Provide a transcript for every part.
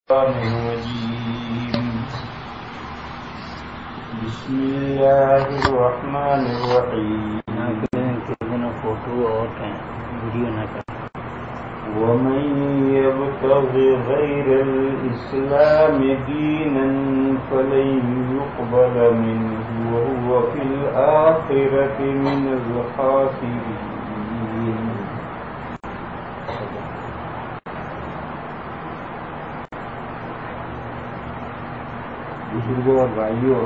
الرجيم بسم الله الرحمن الرحيم ومن يبتغ غير الإسلام دينا فلن يقبل منه وهو في الآخرة من الخاسرين. بزرگوں اور بھائیوں،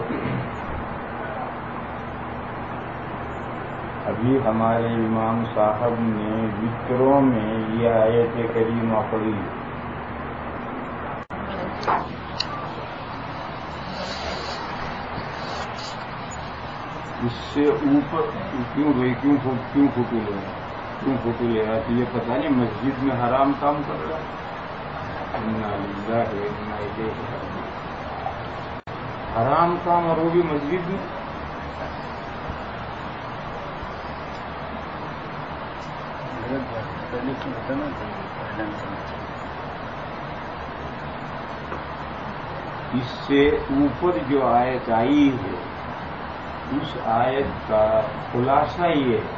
ابھی ہمارے امام صاحب نے وطروں میں یہ آیت کریمہ پڑھی. اس سے اوپر کیوں فوٹو لے رہا تو یہ پتہ نہیں مسجد میں حرام کام کر رہا. حرام کام اور وہ بھی مسجد میں. اس سے اوپر جو آیت آئی ہے اس آیت کا خلاصہ یہ ہے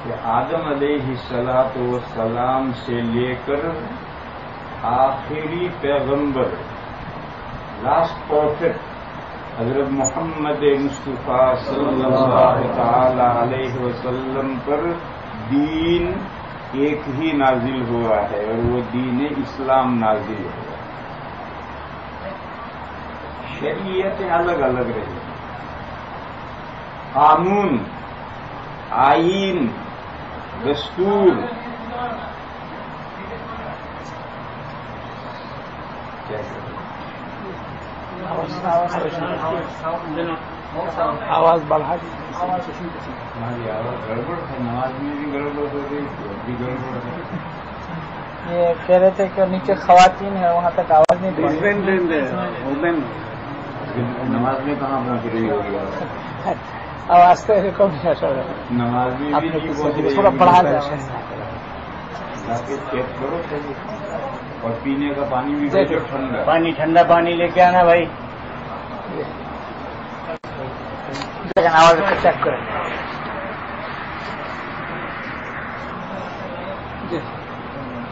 کہ آدم علیہ السلام سے لے کر آخری پیغمبر لاسٹ پروفٹ حضرت محمد مصطفیٰ صلی اللہ تعالی علیہ وسلم پر دین ایک ہی نازل ہوا ہے اور وہ دین اسلام نازل ہوا. شریعتیں الگ الگ رہی، قانون، آئین، دستور آواز بڑھا دی. ہماری آواز گڑبڑ ہے، نماز میں بھی گڑبڑ ہو گئی بھی گڑبڑ ہے. یہ کہہ رہے تھے کہ نیچے خواتین ہیں وہاں تک آواز نہیں پہنچ. نماز میں کہاں پہنچ رہی ہوگی آواز تو کم ہے سر. نماز میں بھی نہیں پہنچ رہی تھوڑا بڑھا دیں. چیک کرو اور پینے کا پانی بھی ٹھنڈا ٹھنڈا پانی لے کے آنا بھائی. آواز چیک کریں.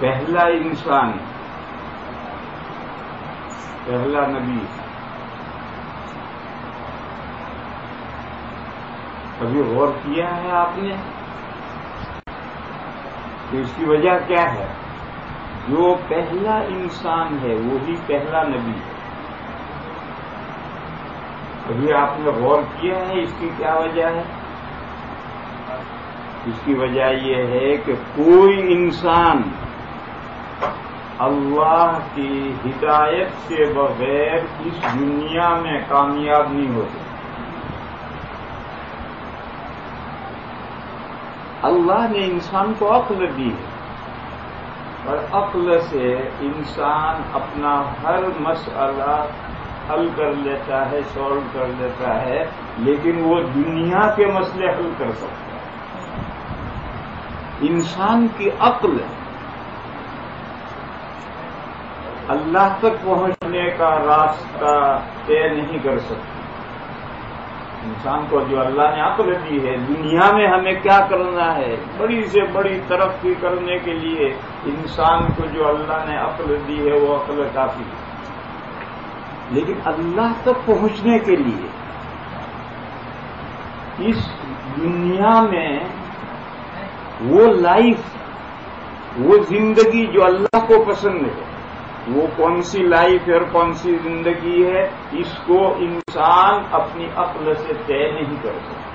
پہلا انسان، پہلا نبی کبھی غور کیا ہے آپ نے کہ اس کی وجہ کیا ہے؟ جو پہلا انسان ہے وہی پہلا نبی ہے. کبھی آپ نے غور کیا ہے اس کی کیا وجہ ہے؟ اس کی وجہ یہ ہے کہ کوئی انسان اللہ کی ہدایت کے بغیر اس دنیا میں کامیاب نہیں ہو سکتا. اللہ نے انسان کو عقل دی ہے اور عقل سے انسان اپنا ہر مسئلہ حل کر لیتا ہے، سالو کر لیتا ہے، لیکن وہ دنیا کے مسئلے حل کر سکتا ہے. انسان کی عقل اللہ تک پہنچنے کا راستہ طے نہیں کر سکتی. انسان کو جو اللہ نے عقل دی ہے دنیا میں ہمیں کیا کرنا ہے، بڑی سے بڑی ترقی کرنے کے لیے انسان کو جو اللہ نے عقل دی ہے وہ عقل کافی ہے. لیکن اللہ تک پہنچنے کے لیے اس دنیا میں وہ لائف، وہ زندگی جو اللہ کو پسند ہے، وہ کون سی لائف ہے اور کون سی زندگی ہے، اس کو انسان اپنی عقل سے طے نہیں کر سکتا.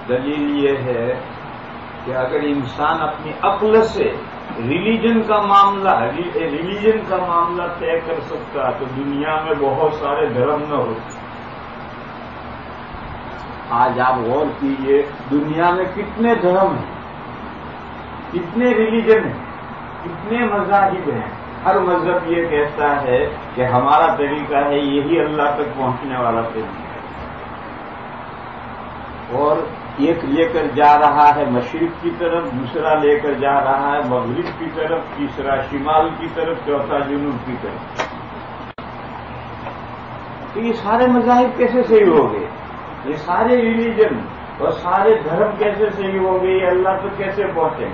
دلیل یہ ہے کہ اگر انسان اپنی عقل سے ریلیجن کا معاملہ طے کر سکتا تو دنیا میں بہت سارے دھرم نہ ہوتے. آج آپ غور کیجئے دنیا میں کتنے دھرم ہیں، کتنے ریلیجن ہیں، کتنے مذاہب ہیں. ہر مذہب یہ کہتا ہے کہ ہمارا طریقہ ہے یہی اللہ تک پہنچنے والا طریقہ ہے، اور ایک لے کر جا رہا ہے مشرق کی طرف، دوسرا لے کر جا رہا ہے مغرب کی طرف، تیسرا شمال کی طرف، چوتھا جنوب کی طرف. تو یہ سارے مذاہب کیسے صحیح ہو گئے؟ یہ سارے ریلیجن اور سارے دھرم کیسے صحیح ہو گئے؟ یہ اللہ تک کیسے پہنچے؟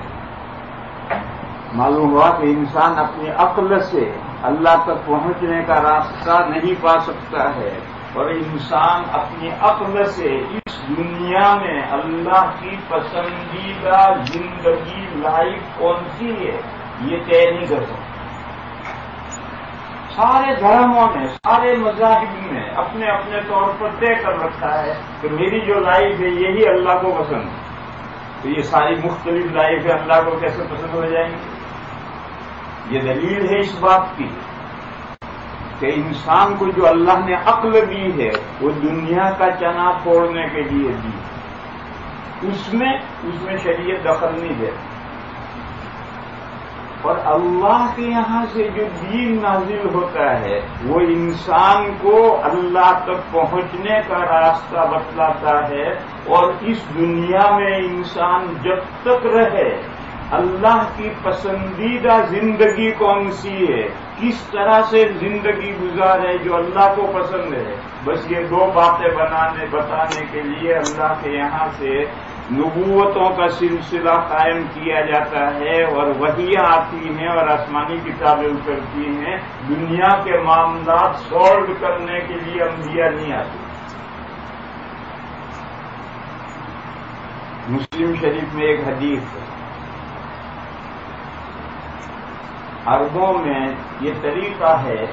معلوم ہوا کہ انسان اپنی عقل سے اللہ تک پہنچنے کا راستہ نہیں پا سکتا ہے، اور انسان اپنی عقل سے اس دنیا میں اللہ کی پسندیدہ زندگی لائف کون سی ہے یہ طے نہیں کر سکتا. سارے دھرموں نے، سارے مذاہب نے اپنے اپنے طور پر طے کر رکھا ہے کہ میری جو لائف ہے یہی اللہ کو پسند ہے. تو یہ ساری مختلف لائف اللہ کو کیسے پسند ہو جائیں گی؟ یہ دلیل ہے اس بات کی کہ انسان کو جو اللہ نے عقل دی ہے وہ دنیا کا چنا پھوڑنے کے لیے دی. اس میں شریعت دخل نہیں دے. اور اللہ کے یہاں سے جو دین نازل ہوتا ہے وہ انسان کو اللہ تک پہنچنے کا راستہ بتلاتا ہے، اور اس دنیا میں انسان جب تک رہے اللہ کی پسندیدہ زندگی کون سی ہے، کس طرح سے زندگی گزارے جو اللہ کو پسند ہے. بس یہ دو باتیں بتانے کے لیے اللہ کے یہاں سے نبوتوں کا سلسلہ قائم کیا جاتا ہے، اور وحیاں آتی ہیں اور آسمانی کتابیں اترتی ہیں. دنیا کے معاملات سالو کرنے کے لیے انبیاء نہیں آتے. مسلم شریف میں ایک حدیث ہے، عربوں میں یہ طریقہ ہے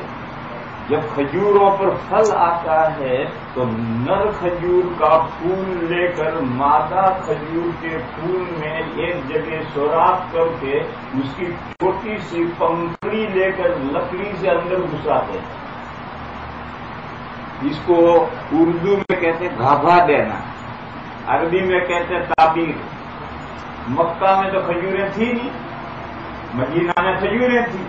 جب کھجوروں پر پھل آتا ہے تو نر کھجور کا پھول لے کر مادہ کھجور کے پھول میں ایک جگہ سوراخ کر کے اس کی چھوٹی سی پنکھڑی لے کر لکڑی سے اندر گھساتے ہیں. اس کو اردو میں کہتے ہیں گھابا دینا، عربی میں کہتے ہیں تعبیر. مکہ میں تو کھجوریں تھی نہیں، مدینہ میں کھجوریں تھی.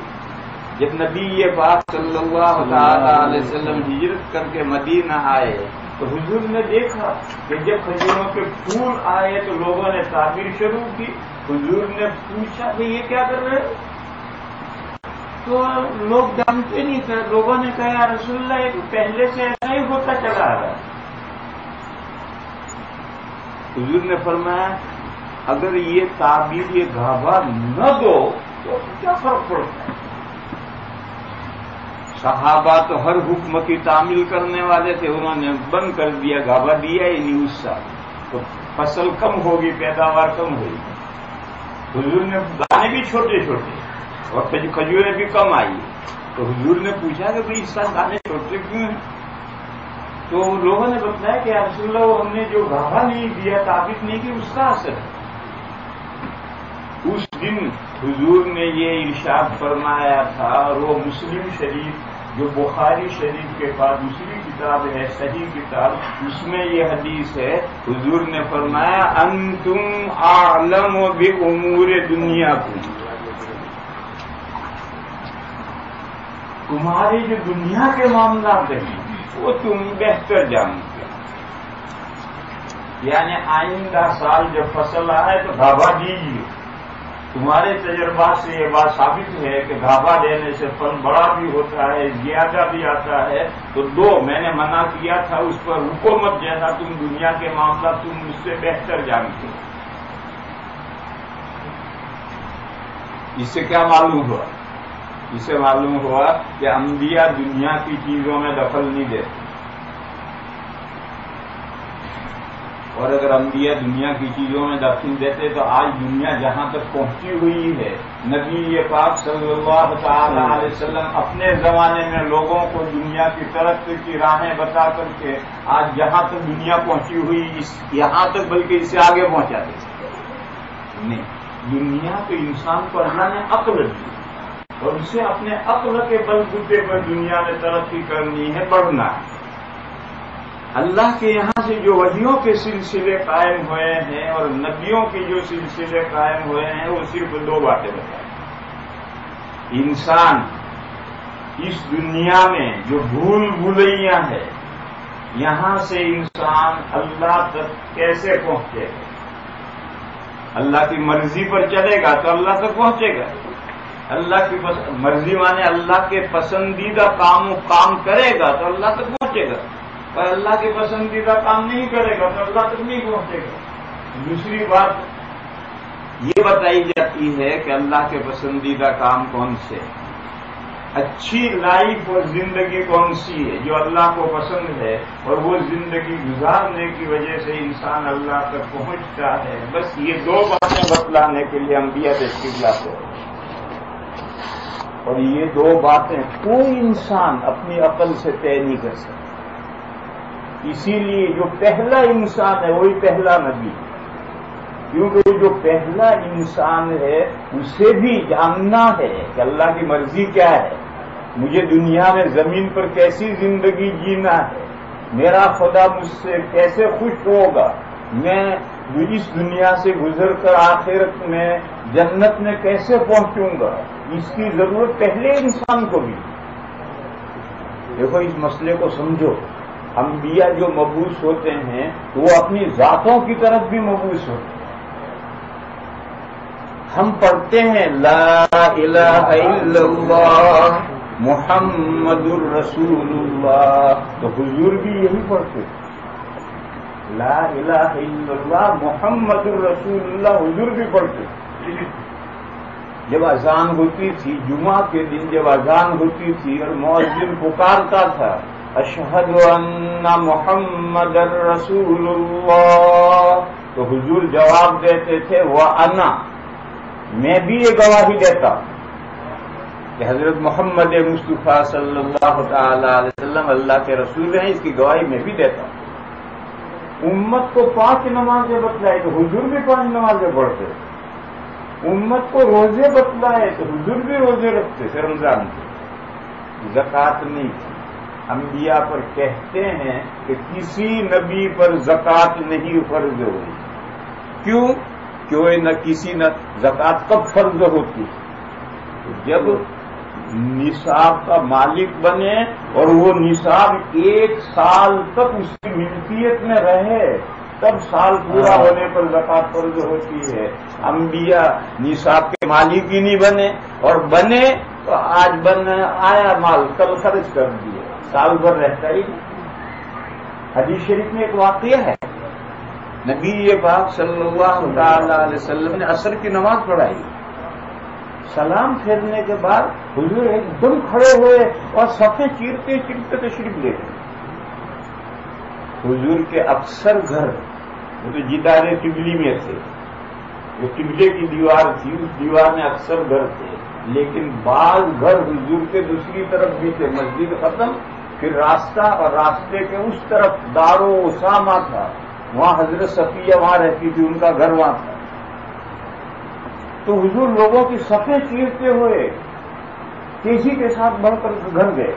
جب نبی پاک صلی اللہ علیہ وسلم ہجرت کر کے مدینہ آئے تو حضور نے دیکھا کہ جب کھجوروں کے پھول آئے تو لوگوں نے تعبیر شروع کی. حضور نے پوچھا کہ یہ کیا کر رہے ہو؟ تو لوگ جانتے نہیں تھے. لوگوں نے کہا یا رسول اللہ یہ تو پہلے سے ایسا ہی ہوتا چلا آ رہا ہے. حضور نے فرمایا اگر یہ تعبیر یہ گھابا نہ دو تو کیا فرق پڑتا ہے؟ صحابہ تو ہر حکم کی تعمیل کرنے والے تھے، انہوں نے بند کر دیا، گھابا دیا ہی نہیں اس سال، تو فصل کم ہوگی، پیداوار کم ہوگی. حضور نے دانے بھی چھوٹے چھوٹے اور کھجوریں بھی کم آئی. تو حضور نے پوچھا کہ بھائی اس سال دانے چھوٹے کیوں ہیں؟ تو لوگوں نے بتایا کہ یا رسول اللہ ہم نے جو گھابا نہیں دیا، تعبیر نہیں کی، اس کا اثر ہے. اس دن حضور نے یہ ارشاد فرمایا تھا، اور وہ مسلم شریف جو بخاری شریف کے بعد دوسری کتاب ہے صحیح کتاب، اس میں یہ حدیث ہے. حضور نے فرمایا انتم اعلم بامور دنیاکم، تمہاری جو دنیا کے معاملات ہیں وہ تم بہتر جانتے. یعنی آئندہ سال جب فصل آئے تو گھابا دیجیے. تمہارے تجربات سے یہ بات ثابت ہے کہ گھابا دینے سے پھل بڑا بھی ہوتا ہے، زیادہ بھی آتا ہے. تو دو میں نے منع کیا تھا اس پر حکومت جیسا، تم دنیا کے معاملات تم مجھ سے بہتر جانتے ہو. اس سے کیا معلوم ہوا؟ اس سے معلوم ہوا کہ انبیاء دنیا کی چیزوں میں دخل نہیں دیتے. اور اگر انبیاء دنیا کی چیزوں میں دخل دیتے تو آج دنیا جہاں تک پہنچی ہوئی ہے، نبی پاک صلی اللہ تعالی علیہ وسلم اپنے زمانے میں لوگوں کو دنیا کی ترقی کی راہیں بتا کر کے آج جہاں تک دنیا پہنچی ہوئی یہاں تک بلکہ اس سے آگے پہنچاتے. نہیں، دنیا تو انسان کو اللہ نے عقل دی اور اسے اپنے عقل کے بل بوتے پر دنیا میں ترقی کرنی ہے، بڑھنا ہے۔ اللہ کے یہاں سے جو وحیوں کے سلسلے قائم ہوئے ہیں اور نبیوں کے جو سلسلے قائم ہوئے ہیں وہ صرف دو باتیں بتائیں۔ انسان اس دنیا میں جو بھول بھلیاں ہے، یہاں سے انسان اللہ تک کیسے پہنچے گا؟ اللہ کی مرضی پر چلے گا تو اللہ تک پہنچے گا۔ اللہ کی مرضی مانے اللہ کے پسندیدہ کام کرے گا تو اللہ تک پہنچے گا، اور اللہ کے پسندیدہ کام نہیں کرے گا تو اللہ تک نہیں پہنچے گا۔ دوسری بات یہ بتائی جاتی ہے کہ اللہ کے پسندیدہ کام کون سے، اچھی لائف اور زندگی کون سی ہے جو اللہ کو پسند ہے، اور وہ زندگی گزارنے کی وجہ سے انسان اللہ تک پہنچتا ہے۔ بس یہ دو باتیں بتلانے کے لیے انبیاء تشریف لاتے ہیں، اور یہ دو باتیں کوئی انسان اپنی عقل سے طے نہیں کر سکتا۔ اسی لیے جو پہلا انسان ہے وہی پہلا نبی ہے، کیونکہ جو پہلا انسان ہے اسے بھی جاننا ہے کہ اللہ کی مرضی کیا ہے، مجھے دنیا میں زمین پر کیسی زندگی جینا ہے، میرا خدا مجھ سے کیسے خوش ہوگا، میں اس دنیا سے گزر کر آخرت میں جنت میں کیسے پہنچوں گا، اس کی ضرورت پہلے انسان کو بھی۔ دیکھو اس مسئلے کو سمجھو، انبیاء جو مبعوث ہوتے ہیں وہ اپنی ذاتوں کی طرف بھی مبعوث ہوتے ہیں۔ ہم پڑھتے ہیں لا الہ الا اللہ محمد الرسول اللہ، تو حضور بھی یہی پڑھتے ہیں، لا الہ الا اللہ محمد الرسول اللہ، حضور بھی پڑھتے ہیں۔ جب اذان ہوتی تھی جمعہ کے دن، جب اذان ہوتی تھی اور مؤذن پکارتا تھا اشہد ان محمد رسول اللہ، تو حضور جواب دیتے تھے وَأَنَا، میں بھی یہ گواہی دیتا ہوں کہ حضرت محمد مصطفیٰ صلی اللہ تعالی علیہ وسلم اللہ کے رسول ہیں، اس کی گواہی میں بھی دیتا ہوں۔ امت کو 5 نمازیں بتلائے تو حضور بھی 5 نمازیں پڑھتے، امت کو روزے بتلائے تو حضور بھی روزے رکھتے تھے، رمضان کے، زکوٰۃ نہیں تھی۔ انبیاء پر کہتے ہیں کہ کسی نبی پر زکوٰۃ نہیں فرض ہوئی، کیوں؟ نہ کسی نہ زکوٰۃ کب فرض ہوتی، جب نصاب کا مالک بنے اور وہ نصاب 1 سال تک اس کی ملکیت میں رہے، تب سال پورا ہونے پر زکوٰۃ فرض ہوتی ہے۔ انبیاء نصاب کے مالک ہی نہیں بنے، اور بنے تو آج آیا مال کل خرچ کر دیا، سال بھر رہتا ہی نہیں۔ حدیث شریف میں ایک واقعہ ہے، نبی پاک صلی اللہ تعالی علیہ وسلم نے عصر کی نماز پڑھائی، سلام پھیرنے کے بعد حضور ایک دم کھڑے ہوئے اور صفیں چیرتے چیرتے تشریف لے گئے۔ حضور کے اکثر گھر وہ تو جدار قبلی میں تھے، وہ قبلے کی دیوار تھی، اس دیوار میں اکثر گھر تھے، لیکن بعض گھر حضور کے دوسری طرف بھی تھے، مسجد ختم پھر راستہ، اور راستے کے اس طرف دار و اسامہ تھا، وہاں حضرت صفیہ وہاں رہتی تھی، ان کا گھر وہاں تھا۔ تو حضور لوگوں کی صفیں چیرتے ہوئے تیزی کے ساتھ بڑھ کر گھر گئے۔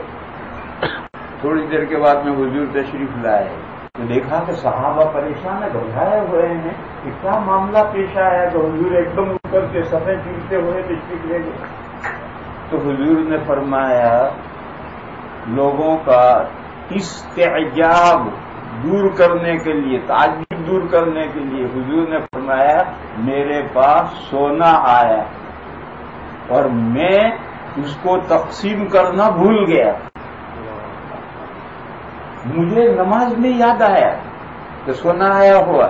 تھوڑی دیر کے بعد میں حضور تشریف لائے تو دیکھا کہ صحابہ پریشان ہے، گھبرائے ہوئے ہیں کہ کیا معاملہ پیش آیا، تو حضور ایک دم اٹھ کے صفیں چیرتے ہوئے تشریف لے گئے۔ تو حضور نے فرمایا لوگوں کا استعجاب دور کرنے کے لیے، تعجب دور کرنے کے لیے حضور نے فرمایا میرے پاس سونا آیا اور میں اس کو تقسیم کرنا بھول گیا، مجھے نماز میں یاد آیا کہ سونا آیا ہوا،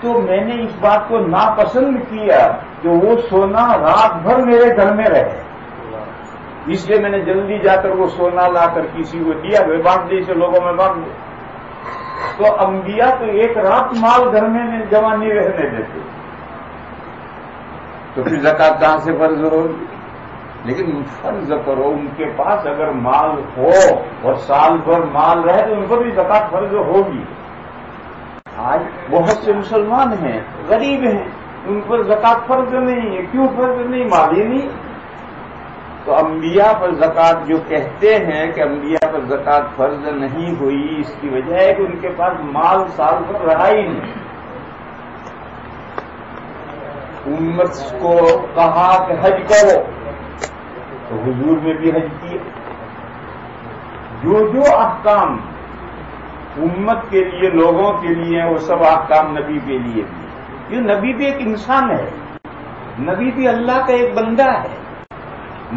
تو میں نے اس بات کو ناپسند کیا کہ وہ سونا رات بھر میرے گھر میں رہے، اس لیے میں نے جلدی جا کر وہ سونا لا کر کسی کو دیا، بانٹ دی، اسے لوگوں میں بانٹ دیا۔ تو انبیاء تو ایک رات مال گھر میں جمع نہیں رہنے دیتے، تو پھر زکوٰۃ کہاں سے فرض ہوگی؟ لیکن فرض کرو ان کے پاس اگر مال ہو اور سال بھر مال رہے تو ان پر بھی زکوٰۃ فرض ہوگی۔ آج بہت سے مسلمان ہیں، غریب ہیں، ان پر زکات فرض نہیں ہے. کیوں فرض نہیں؟ مالی نہیں. تو انبیاء پر زکات جو کہتے ہیں کہ انبیاء پر زکات فرض نہیں ہوئی، اس کی وجہ ہے کہ ان کے پاس مال سال پر رہا ہی نہیں. امت کو کہا کہ حج کرو تو حضور نے بھی حج کیا. جو احکام امت کے لیے، لوگوں کے لیے، وہ سب احکام نبی کے لیے بھی. یہ نبی بھی ایک انسان ہے، نبی بھی اللہ کا ایک بندہ ہے.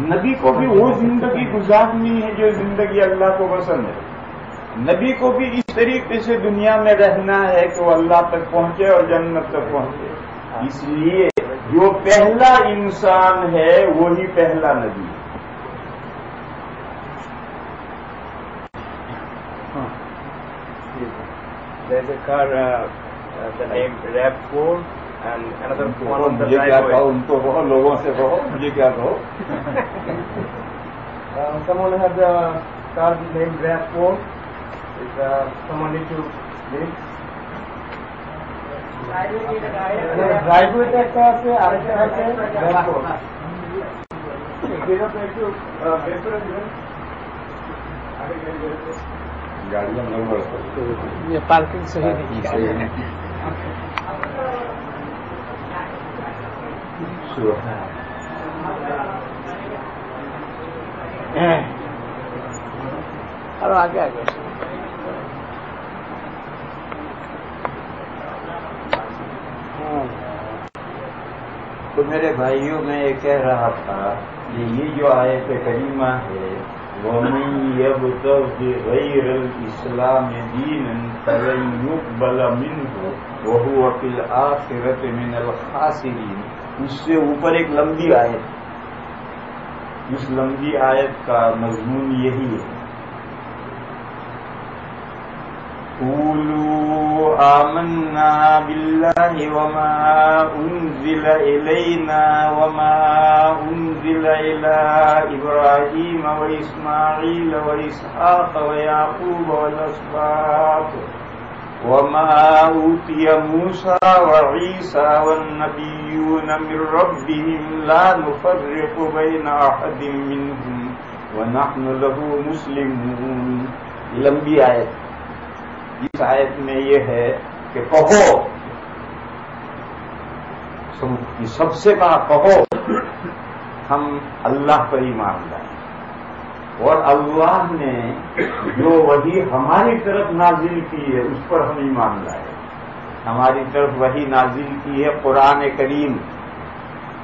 نبی کو بھی وہ زندگی گزارنی ہے جو زندگی اللہ کو پسند ہے. نبی کو بھی اس طریقے سے دنیا میں رہنا ہے کہ وہ اللہ تک پہنچے اور جنت تک پہنچے. اس لیے جو پہلا انسان ہے وہی پہلا نبی ہے. There's a car, the name RAV4 and another one on the مجھے کیا کہو، driveway. ان کو کہو، لوگوں سے کہو، مجھے کیا کہو. Someone has a car with the name RAV4. If someone needs to leave. Driveway একটা আছে, আরেকটা আছে RAV4. گاڑیاں نمبر یہ پارکنگ صحیح نہیں. اور آگے آگے تو میرے بھائیوں میں یہ کہہ رہا تھا کہ یہ جو آیت کریمہ ہے، وَمَن يَبْتَغِ غَيْرَ الْإِسْلَامِ دِينًا فَلَن يُقْبَلَ مِنْهُ وَهُوَ فِي الْآخِرَةِ مِنَ الْخَاسِرِينَ. اس سے اوپر ایک لمبی آیت، اس لمبی آیت کا مضمون یہی ہے: قولوا آمنا بالله وما أنزل إلينا وما أنزل إلى إبراهيم وإسماعيل وإسحاق ويعقوب والأسباط وما أوتي موسى وعيسى والنبيون من ربهم لا نفرق بين أحد منهم ونحن له مسلمون. لمبی آیت. اس آیت میں یہ ہے کہ کہو، سب سے کہا کہو ہم اللہ پر ایمان لائیں، اور اللہ نے جو وحی ہماری طرف نازل کی ہے اس پر ہم ایمان لائیں. ہماری طرف وحی نازل کی ہے قرآن کریم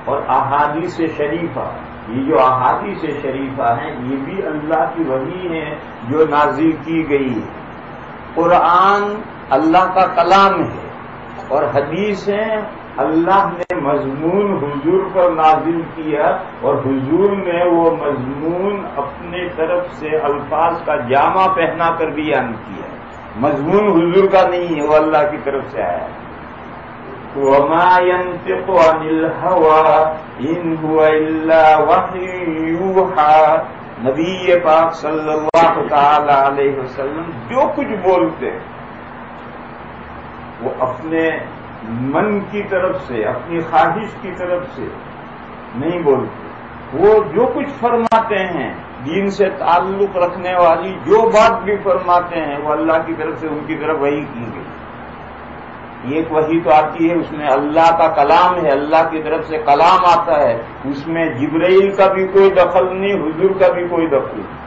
اور احادیث شریفہ. یہ جو احادیث شریفہ ہیں یہ بھی اللہ کی وحی ہے جو نازل کی گئی ہے. قرآن اللہ کا کلام ہے اور حدیثیں اللہ نے مضمون حضور پر نازل کیا اور حضور نے وہ مضمون اپنے طرف سے الفاظ کا جامع پہنا کر بیان کیا. مضمون حضور کا نہیں ہے، وہ اللہ کی طرف سے آیا ہے. وَمَا يَنطِقُ عَنِ الْهَوَىٰ إِنْ هُوَ إِلَّا وَحْيٌ يُوحَىٰ. نبی پاک صلی اللہ تعالی علیہ وسلم جو کچھ بولتے وہ اپنے من کی طرف سے، اپنی خواہش کی طرف سے نہیں بولتے. وہ جو کچھ فرماتے ہیں دین سے تعلق رکھنے والی جو بات بھی فرماتے ہیں وہ اللہ کی طرف سے ان کی طرف وحی کی گئی. ایک وحی تو آتی ہے، اس میں اللہ کا کلام ہے، اللہ کی طرف سے کلام آتا ہے، اس میں جبرائیل کا بھی کوئی دخل نہیں، حضور کا بھی کوئی دخل نہیں.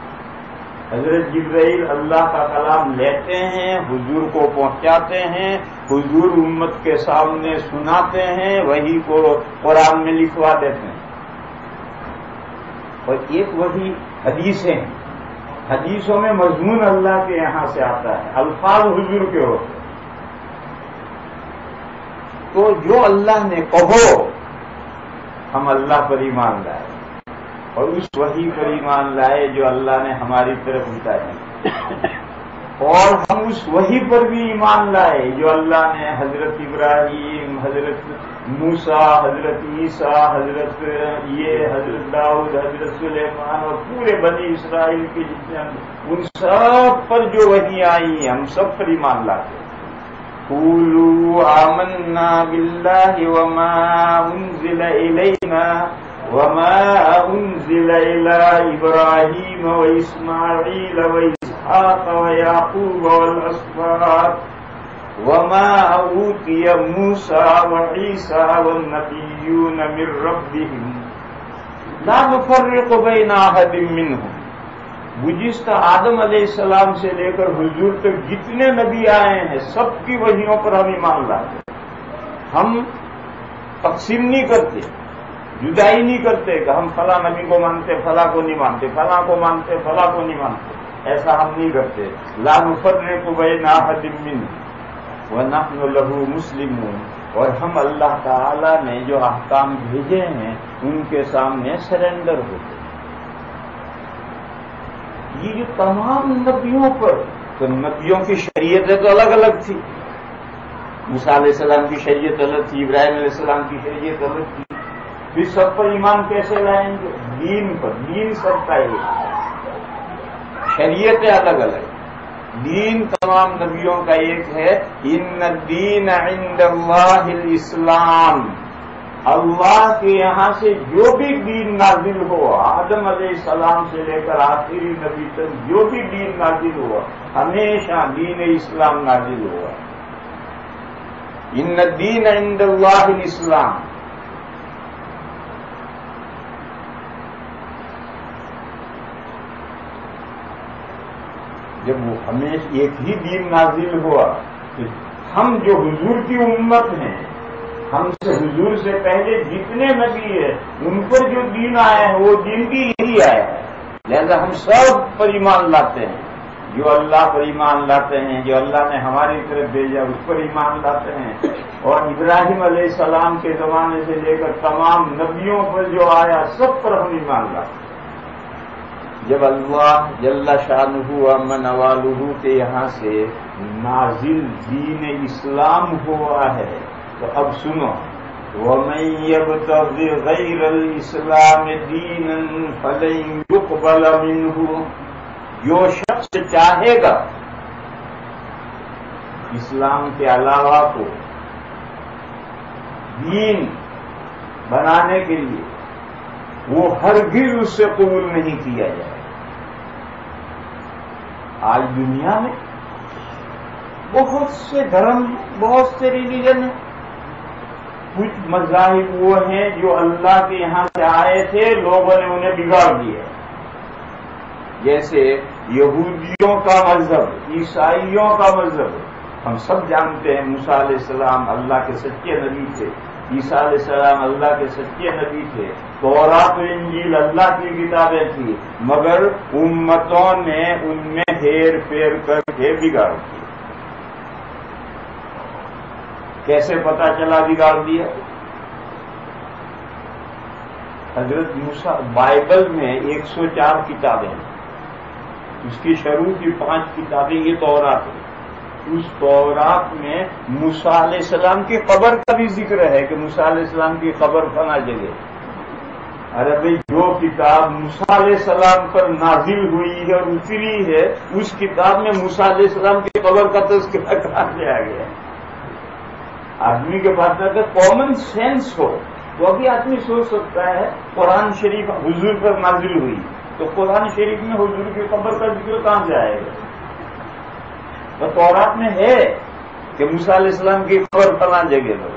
حضرت جبرائیل اللہ کا کلام لیتے ہیں، حضور کو پہنچاتے ہیں، حضور امت کے سامنے سناتے ہیں، وحی کو قرآن میں لکھوا دیتے ہیں. اور ایک وحی حدیثیں ہیں، حدیثوں میں مضمون اللہ کے یہاں سے آتا ہے، الفاظ حضور کے ہوتے ہیں. تو جو اللہ نے کہو ہم اللہ پر ایمان لائے اور اس وحی پر ایمان لائے جو اللہ نے ہماری طرف اتاری، اور ہم اس وحی پر بھی ایمان لائے جو اللہ نے حضرت ابراہیم، حضرت موسیٰ، حضرت عیسیٰ، حضرت داؤد، حضرت سلیمان اور پورے بنی اسرائیل کے جتنے ان سب پر جو وحی آئی ہم سب پر ایمان لاتے. قولوا آمنا بالله وما أنزل إلينا وما أنزل إلى إبراهيم وإسماعيل وإسحاق ويعقوب والأسباط وما أوتي موسى وعيسى والنبيون من ربهم لا نفرق بين أحد منهم. گزشتہ آدم علیہ السلام سے لے کر حضور تک جتنے نبی آئے ہیں سب کی وحیوں پر ہم ایمان لاتے. ہم تقسیم نہیں کرتے، جدائی نہیں کرتے کہ ہم فلاں نبی کو مانتے فلاں کو نہیں مانتے، فلاں کو مانتے فلاں کو نہیں مانتے. ایسا ہم نہیں کرتے. لا نفرق بین احد منهم ونحن له مسلمون. اور ہم اللہ تعالی نے جو احکام بھیجے ہیں ان کے سامنے سرنڈر ہوتے. یہ جو تمام نبیوں پر، تو نبیوں کی شریعتیں تو الگ الگ تھی. موسیٰ علیہ السلام کی شریعت الگ تھی، ابراہیم علیہ السلام کی شریعت الگ تھی. پھر سب پر ایمان کیسے لائیں گے؟ دین پر. دین سب کا ایک، شریعتیں الگ الگ. دین تمام نبیوں کا ایک ہے. ان الدین عند اللہ الاسلام. اللہ کے یہاں سے جو بھی دین نازل ہو، آدم علیہ السلام سے لے کر آخری نبی تک جو بھی دین نازل ہوا ہمیشہ دین اسلام نازل ہوا. ان الدین عند اللہ الاسلام. جب وہ ہمیشہ ایک ہی دین نازل ہوا تو ہم جو حضور کی امت ہیں، ہم سے حضور سے پہلے جتنے نبی ہیں ان پر جو دین آیا ہے وہ دین بھی یہی آیا ہے. لہذا ہم سب پر ایمان لاتے ہیں. جو اللہ پر ایمان لاتے ہیں، جو اللہ نے ہماری طرف بھیجا اس پر ایمان لاتے ہیں. اور ابراہیم علیہ السلام کے زمانے سے لے کر تمام نبیوں پر جو آیا سب پر ہم ایمان لاتے ہیں. جب اللہ جل شانہ و منوالہ کے یہاں سے نازل دین اسلام ہوا ہے تو اب سنو. وَمَن يَبْتَغِ غَيْرَ الْإِسْلَامِ دِينًا فَلَن يُقْبَلَ مِنْهُ. جو شخص چاہے گا اسلام کے علاوہ کو دین بنانے کے لیے وہ ہرگز اس سے قبول نہیں کیا جائے. آج دنیا میں بہت سے دھرم، بہت سے ریلیجن ہیں. کچھ مذاہب وہ ہیں جو اللہ کے یہاں سے آئے تھے، لوگوں نے انہیں بگاڑ دیا. جیسے یہودیوں کا مذہب، عیسائیوں کا مذہب. ہم سب جانتے ہیں موسیٰ علیہ السلام اللہ کے سچے نبی تھے، عیسیٰ علیہ السلام اللہ کے سچے نبی تھے، تورات و انجیل اللہ کی کتابیں تھیں، مگر امتوں نے ان میں ہیر پھیر کر کے بگاڑ دیا. کیسے پتا چلا بگاڑ دیا؟ حضرت موسیٰ بائبل میں 104 کتابیں ہیں. اس کی شروع کی 5 کتابیں یہ تورات ہے. اس تورات میں موسیٰ علیہ السلام کی قبر کا بھی ذکر ہے کہ موسیٰ علیہ السلام کی قبر فلاں جگہ. ارے بھائی، جو کتاب موسیٰ علیہ السلام پر نازل ہوئی ہے اور اتری ہے اس کتاب میں موسیٰ علیہ السلام کی قبر کا تذکرہ کہاں سے آ گیا؟ آدمی کے پاس اگر کامن سینس ہو تو ابھی آدمی سوچ سکتا ہے قرآن شریف حضور پر نازل ہوئی تو قرآن شریف میں حضور کی قبر کا ذکر کہاں سے آئے گا؟ تو تورات میں ہے کہ موسیٰ علیہ السلام کی قبر فلاں جگہ پر.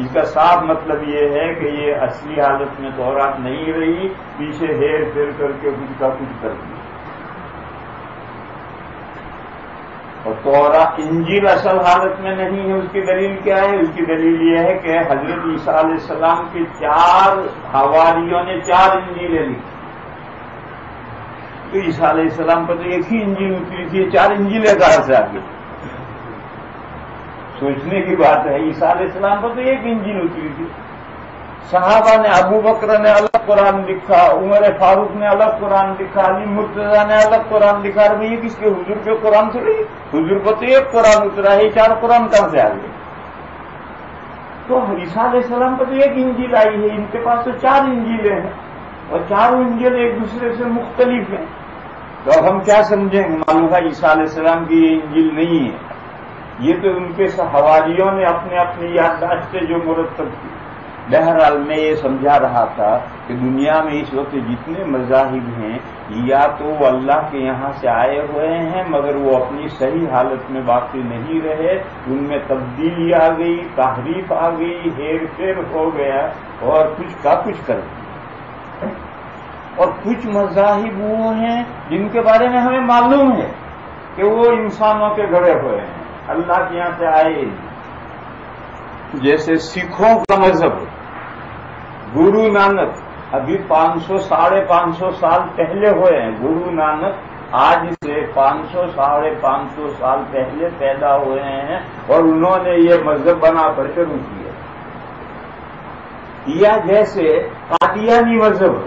اس کا صاف مطلب یہ ہے کہ یہ اصلی حالت میں تورات نہیں رہی، پیچھے ہیر پھیر کر کے کچھ کا کچھ کر دیا. اور تورات انجیل اصل حالت میں نہیں ہے. اس کی دلیل کیا ہے؟ اس کی دلیل یہ ہے کہ حضرت عیسیٰ علیہ السلام کے 4 حواریوں نے 4 انجیلیں لکھی. تو عیسیٰ علیہ السلام پر تو ایک ہی انجیل اتری تھی، 4 انجیلیں کہاں سے آ گئی؟ سوچنے کی بات ہے. عیسیٰ علیہ السلام پر تو ایک انجیل اتری تھی. صحابہ نے، ابو بکر نے الگ قرآن لکھا، عمر فاروق نے الگ قرآن لکھا، علی مرتضیٰ نے الگ قرآن لکھا. یہ کس کے؟ حضور کے قرآن سے نہیں. حضور پر تو ایک قرآن اترا ہے، 4 قرآن کہاں سے آ گئے؟ تو عیسیٰ علیہ السلام پر تو ایک انجیل آئی ہے، ان کے پاس تو 4 انجیلیں ہیں اور 4 انجیل ایک دوسرے سے مختلف ہیں. تو اب ہم کیا سمجھیں؟ معلوم ہے عیسیٰ علیہ السلام کی یہ انجیل نہیں ہے، یہ تو ان کے حواریوں نے اپنے اپنی یادداشتیں جو مرتب کی. بہرحال میں یہ سمجھا رہا تھا کہ دنیا میں اس وقت جتنے مذاہب ہیں یا تو وہ اللہ کے یہاں سے آئے ہوئے ہیں مگر وہ اپنی صحیح حالت میں باقی نہیں رہے، ان میں تبدیلی آ گئی، تحریف آ گئی، ہیر پھیر ہو گیا اور کچھ کا کچھ کر دیا. اور کچھ مذاہب وہ ہیں جن کے بارے میں ہمیں معلوم ہے کہ وہ انسانوں کے گھڑے ہوئے ہیں، اللہ کے یہاں سے آئے. جیسے سکھوں کا مذہب گرو نانک ابھی 500 ساڑھے 500 سال پہلے ہوئے ہیں. گرو نانک آج سے 500 ساڑھے 500 سال پہلے پیدا ہوئے ہیں اور انہوں نے یہ مذہب بنا کر شروع کیا. یا جیسے قادیانی مذہب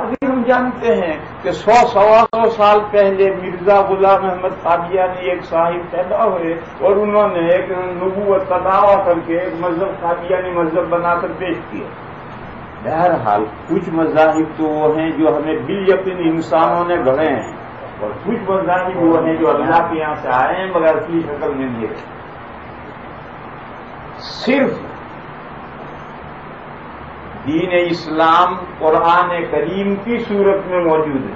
ابھی ہم جانتے ہیں کہ 100-125 سال پہلے مرزا غلام احمد قادیانی ایک صاحب پیدا ہوئے اور انہوں نے ایک نبوت کا دعویٰ کر کے ایک مذہب قادیانی مذہب بنا کر پیش کیا. بہرحال کچھ مذاہب تو وہ ہیں جو ہمیں بالیقین انسانوں نے گڑھے ہیں اور کچھ مذاہب وہ ہیں جو اللہ کے یہاں سے آئے ہیں مگر اصلی شکل میں نہیں رہے. صرف دین اسلام قرآن کریم کی صورت میں موجود ہے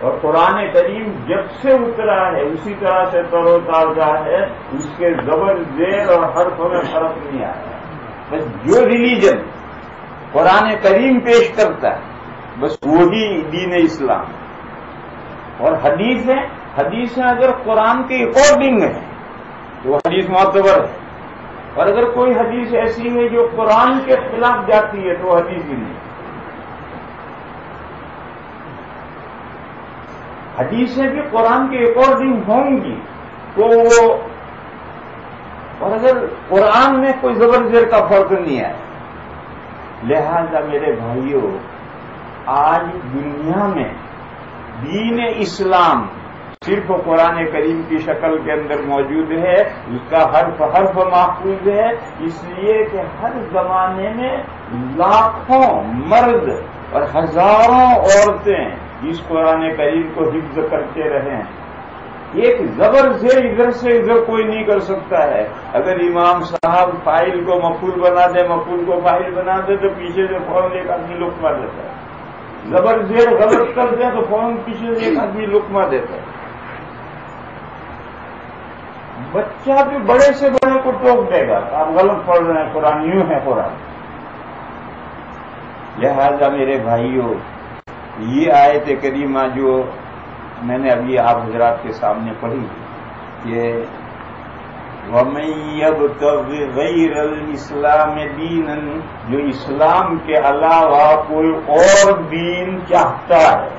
اور قرآن کریم جب سے اترا ہے اسی طرح سے تر و تازہ ہے، اس کے زبر زیر اور حرف میں فرق نہیں آیا. بس جو ریلیجن قرآن کریم پیش کرتا ہے بس وہی دین اسلام. اور حدیثیں اگر قرآن کے اکارڈنگ ہے تو وہ حدیث معتبر ہے، اور اگر کوئی حدیث ایسی ہے جو قرآن کے خلاف جاتی ہے تو وہ حدیث ہی نہیں. حدیثیں بھی قرآن کے اکارڈنگ ہوں گی تو وہ، اور اگر قرآن میں کوئی زبر زیر کا فرق نہیں آیا. لہذا میرے بھائیوں، آج دنیا میں دین اسلام صرف قرآن کریم کی شکل کے اندر موجود ہے، اس کا حرف محفوظ ہے، اس لیے کہ ہر زمانے میں لاکھوں مرد اور ہزاروں عورتیں اس قرآن کریم کو حفظ کرتے رہے ہیں. ایک زبر زیر ادھر سے ادھر کوئی نہیں کر سکتا ہے. اگر امام صاحب فائل کو مفعول بنا دے، مفعول کو فائل بنا دے تو پیچھے سے فوراً ایک آدمی لقمہ دیتا ہے. زبر زیر غلط کر دیں تو فوراً پیچھے سے ایک آدمی لقمہ دیتا ہے. بچہ بھی بڑے سے بڑے کو ٹوک دے گا آپ غلط پڑھ رہے ہیں قرآن، یوں ہے قرآن. لہذا میرے بھائیوں، یہ آیت کریمہ جو میں نے ابھی آپ حضرات کے سامنے پڑھی کہ وَمَن يَبْتَغِ غَيْرَ الْإِسْلَامِ دِينًا، جو اسلام کے علاوہ کوئی اور دین چاہتا ہے.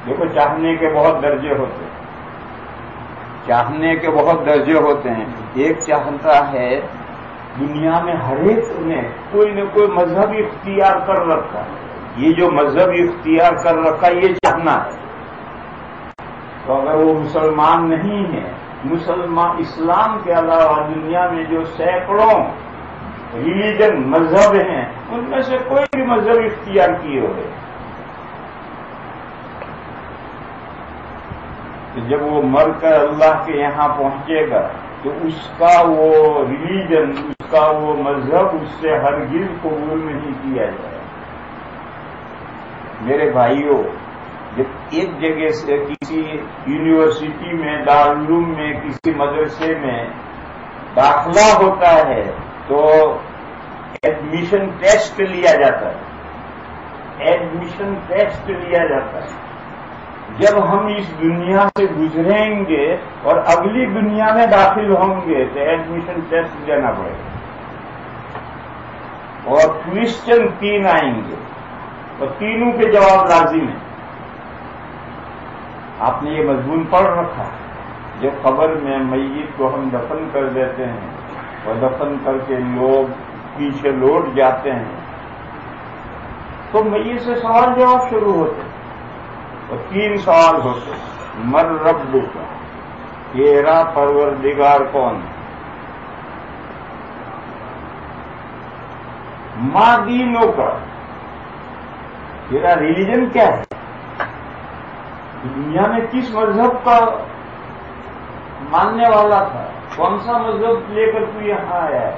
دیکھو چاہنے کے بہت درجے ہوتے ہیں، چاہنے کے بہت درجے ہوتے ہیں. ایک چاہتا ہے دنیا میں ہر ایک نے کوئی نہ کوئی مذہب اختیار کر رکھا ہے، یہ جو مذہب اختیار کر رکھا یہ چاہنا ہے. تو اگر وہ مسلمان نہیں ہے، مسلمان اسلام کے علاوہ دنیا میں جو سینکڑوں ریلیجن مذہب ہیں ان میں سے کوئی بھی مذہب اختیار کیے ہوئے، تو جب وہ مر کر اللہ کے یہاں پہنچے گا تو اس کا وہ ریلیجن، اس کا وہ مذہب اس سے ہرگز قبول نہیں کیا جائے. میرے بھائیوں، جب ایک جگہ سے کسی یونیورسٹی میں، دارالعلوم میں، کسی مدرسے میں داخلہ ہوتا ہے تو ایڈمیشن ٹیسٹ لیا جاتا ہے. ایڈمیشن ٹیسٹ لیا جاتا ہے. جب ہم اس دنیا سے گزریں گے اور اگلی دنیا میں داخل ہوں گے تو ایڈمیشن ٹیسٹ دینا پڑے گا اور کویسچن 3 آئیں گے اور تینوں کے جواب لازم ہیں. آپ نے یہ مضمون پڑھ رکھا ہے. جب قبر میں میت کو ہم دفن کر دیتے ہیں اور دفن کر کے لوگ پیچھے لوٹ جاتے ہیں تو میت سے سوال جواب شروع ہوتے ہیں اور 3 سوال ہوتے ہیں. مر ربک، تیرا پروردگار کون ہے؟ ما دینوں کا، تیرا ریلیجن کیا ہے؟ دنیا میں کس مذہب کا ماننے والا تھا، کون سا مذہب لے کر تو یہاں آیا ہے؟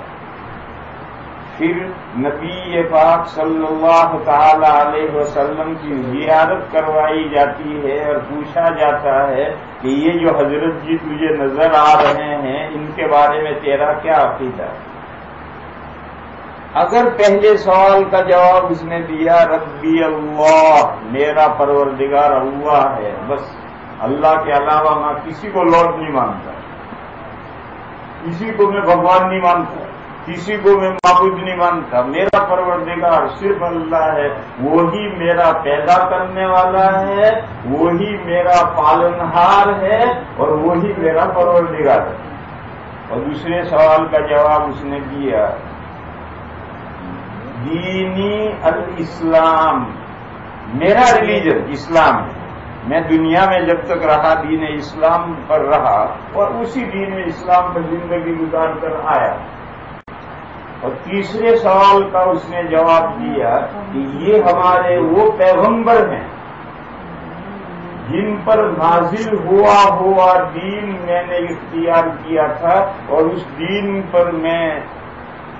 پھر نبی پاک صلی اللہ تعالی علیہ وسلم کی زیارت کروائی جاتی ہے اور پوچھا جاتا ہے کہ یہ جو حضرت جی تجھے نظر آ رہے ہیں ان کے بارے میں تیرا کیا عقیدہ ہے؟ اگر پہلے سوال کا جواب اس نے دیا ربی اللہ، میرا پروردگار اللہ ہے، بس اللہ کے علاوہ میں کسی کو لارڈ نہیں مانتا، کسی کو میں بھگوان نہیں مانتا، کسی کو میں معبود نہیں مانتا، میرا پروردگار صرف اللہ ہے، وہی میرا پیدا کرنے والا ہے، وہی میرا پالنہار ہے اور وہی میرا پروردگار ہے۔ اور دوسرے سوال کا جواب اس نے دیا دینی الاسلام، میرا ریلیجن اسلام ہے، میں دنیا میں جب تک رہا دین اسلام پر رہا اور اسی دین اسلام پر زندگی گزار کر آیا۔ اور تیسرے سوال کا اس نے جواب دیا کہ یہ ہمارے وہ پیغمبر ہیں جن پر نازل ہوا دین میں نے اختیار کیا تھا اور اس دین پر میں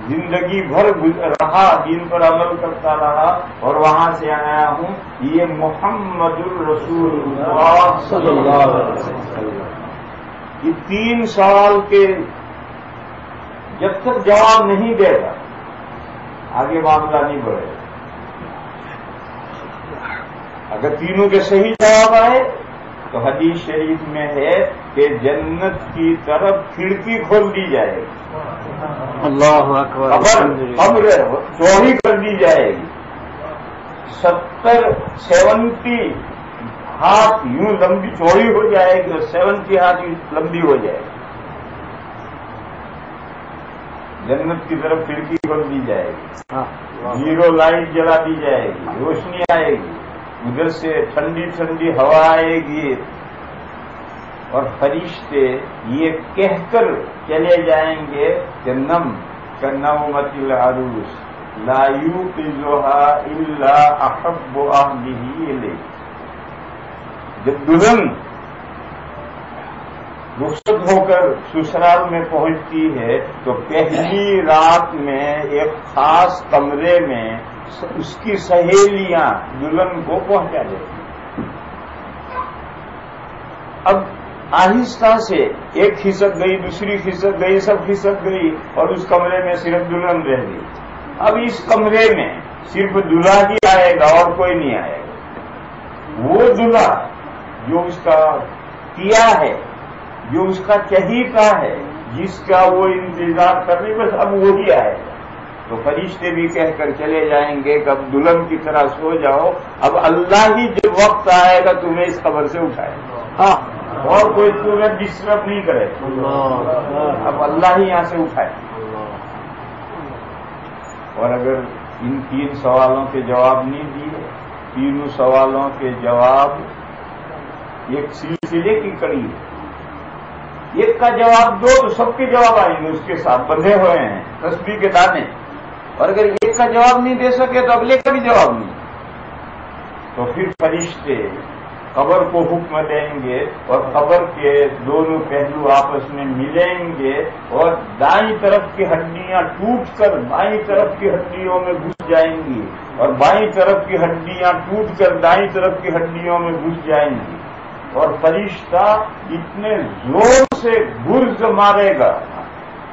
زندگی بھر رہا، دین پر عمل کرتا رہا اور وہاں سے آیا ہوں، یہ محمد الرسول اللہ صلی اللہ علیہ وسلم۔ یہ تین سوال کے جب تک جواب نہیں دے گا آگے معاملہ نہیں بڑھے گا۔ اگر تینوں کے صحیح جواب آئے تو حدیث شریف میں ہے کہ جنت کی طرف کھڑکی کھول دی جائے گی، اللہ اکبر، قبر چوڑی کر دی جائے گی، 70 ہاتھ یوں لمبی چوڑی ہو جائے گی اور 70 ہاتھ یوں لمبی ہو جائے گی، جنت کی طرف کھڑکی کھول دی جائے گی، زیرو لائٹ جلا دی جائے گی، روشنی آئے گی، ادھر سے ٹھنڈی ٹھنڈی ہوا آئے گی اور فرشتے یہ کہہ کر چلے جائیں گے کہ نم کنومت العروس لا یوقظها الا احب اهله الیہ۔ جب دلہن رخصت ہو کر سسرال میں پہنچتی ہے تو پہلی رات میں ایک خاص کمرے میں اس کی سہیلیاں دلہن کو پہنچا دیتی۔ اب آہستہ سے ایک کھسک گئی، دوسری کھسک گئی، سب کھسک گئی اور اس کمرے میں صرف دلہن رہ گئی۔ اب اس کمرے میں صرف دلہا ہی آئے گا اور کوئی نہیں آئے گا۔ وہ دلہا جو اس کا کیا ہے، جو اس کا چہیتا ہے، جس کا وہ انتظار کر رہی، بس اب وہی آئے گا۔ تو فرشتے بھی کہہ کر چلے جائیں گے کہ اب دلہن کی طرح سو جاؤ، اب اللہ ہی جب وقت آئے گا تمہیں اس خبر سے اٹھائے گا اور کوئی تمہیں ڈسٹرب نہیں کرے، اب اللہ ہی یہاں سے اٹھائے۔ اور اگر ان تین سوالوں کے جواب نہیں دیے، تینوں سوالوں کے جواب ایک سلسلے کی کڑی ہے، ایک کا جواب دو تو سب کے جواب آئیں گے، اس کے ساتھ بندھے ہوئے ہیں تسبیح کے دانے، اور اگر ایک کا جواب نہیں دے سکے تو اگلے کا بھی جواب نہیں، تو پھر فرشتے قبر کو حکم دیں گے اور قبر کے دونوں پہلو آپس میں ملیں گے اور دائیں طرف کی ہڈیاں ٹوٹ کر بائیں طرف کی ہڈیوں میں گھس جائیں گی اور بائیں طرف کی ہڈیاں ٹوٹ کر دائیں طرف کی ہڈیوں میں گھس جائیں گی، اور فرشتہ اتنے زور سے گرز مارے گا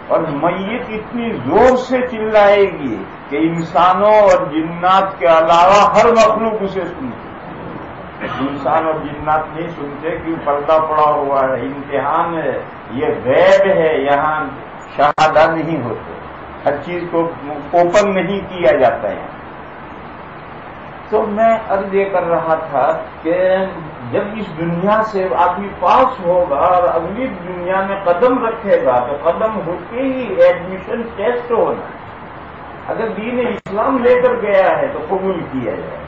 اور میت اتنی زور سے چلائے گی کہ انسانوں اور جنات کے علاوہ ہر مخلوق اسے سنتے۔ انسان اور جنات نہیں سنتے کیوں؟ پردہ پڑا ہوا ہے، امتحان ہے، یہ غیب ہے، یہاں شہادہ نہیں ہوتے، ہر چیز کو اوپن نہیں کیا جاتا ہے۔ تو میں عرض یہ کر رہا تھا کہ جب اس دنیا سے آدمی پاس ہوگا اور اگلی دنیا میں قدم رکھے گا تو قدم ہوتے ہی ایڈمیشن ٹیسٹ ہونا ہے۔ اگر دین اسلام لے کر گیا ہے تو قبول کیا جائے،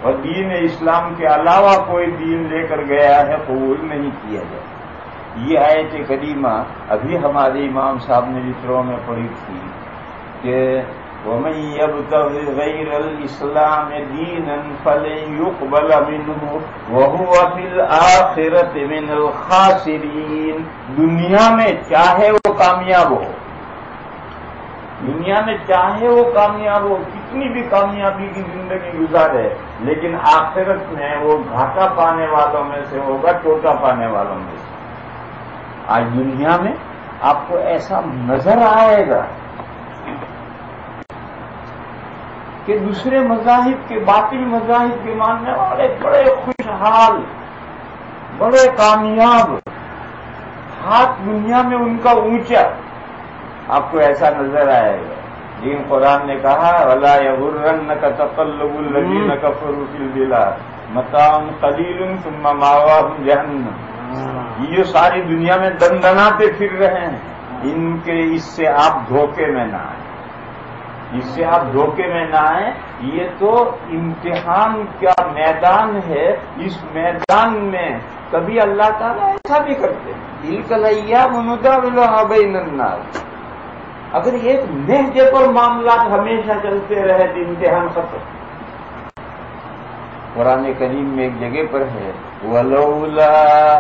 اور دین اسلام کے علاوہ کوئی دین لے کر گیا ہے قبول نہیں کیا جائے۔ یہ آیت کریمہ ابھی ہمارے امام صاحب نے وطروں میں پڑھی تھی کہ وَمَن يَبْتَغِ غَيْرَ الْإِسْلَامِ دِينًا فَلَن يُقْبَلَ مِنْهُ وَهُوَ فِي الْآخِرَةِ مِنَ الْخَاسِرِينَ. دنیا میں چاہے وہ کامیاب ہو، دنیا میں چاہے وہ کامیاب ہو، کتنی بھی کامیابی کی زندگی گزارے، لیکن آخرت میں وہ گھاٹا پانے والوں میں سے ہوگا، ٹوٹا پانے والوں میں سے. آج دنیا میں آپ کو ایسا نظر آئے گا کہ دوسرے مذاہب کے، باطل مذاہب کے ماننے والے بڑے خوشحال، بڑے کامیاب، ہاتھ دنیا میں ان کا اونچا، آپ کو ایسا نظر آئے گا. لیکن قرآن نے کہا وَلَا يَغُرَّنَّكَ تَقَلُّبُ الَّذِينَ كَفَرُوا فِي الْبِلَادِ مَتَاعٌ قَلِيلٌ ثُمَّ مَأْوَاهُمْ جَهَنَّمُ. یہ ساری دنیا میں دندناتے پھر رہے ہیں، ان کے اس سے آپ دھوکے میں نہ آئیں، اس سے آپ دھوکے میں نہ آئیں. یہ تو امتحان کا میدان ہے، اس میدان میں کبھی اللہ تعالیٰ ایسا بھی کرتے ہیں. تِلْكَ الْأَيَّامُ نُدَاوِلُهَا بَيْنَ النَّاسِ. اگر ایک نہجے پر معاملات ہمیشہ چلتے رہے تو امتحان ختم. قرآن کریم میں ایک جگہ پر ہے وَلَوْلَا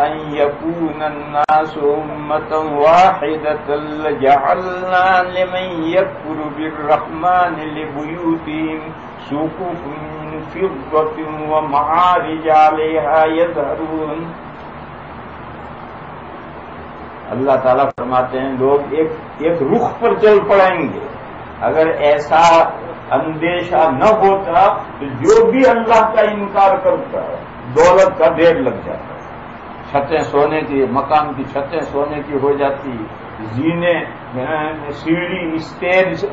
أَن يَكُونَ النَّاسُ أُمَّةً وَاحِدَةً لَجَعَلْنَا لِمَن يَكْفُرُ بِالرَّحْمَٰنِ لِبُيُوتِهِمْ سُقُفًا مِّن فِضَّةٍ وَمَعَارِجَ عَلَيْهَا يَظْهَرُونَ. اللہ تعالیٰ فرماتے ہیں لوگ ایک رخ پر چل پڑیں گے. اگر ایسا اندیشہ نہ ہوتا تو جو بھی اللہ کا انکار کرتا ہے دولت کا ڈھیر لگ جاتا ہے. چھتیں سونے کی، مکان کی چھتیں سونے کی ہو جاتی، زینے، سیڑھی، اسٹیج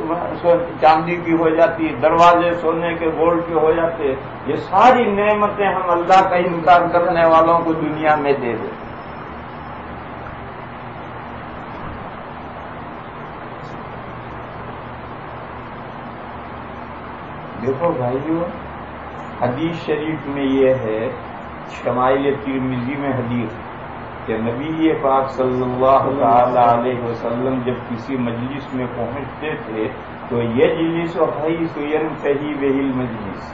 چاندی کی ہو جاتی، دروازے سونے کے گولڈ کے ہو جاتے. یہ ساری نعمتیں ہم اللہ کا انکار کرنے والوں کو دنیا میں دے دیں. دیکھو بھائیو، حدیث شریف میں یہ ہے، شمائل ترمذی میں حدیث کہ نبی پاک صلی اللہ تعالی علیہ وسلم جب کسی مجلس میں پہنچتے تھے تو یجلس حیث ینتہی بہ المجلس.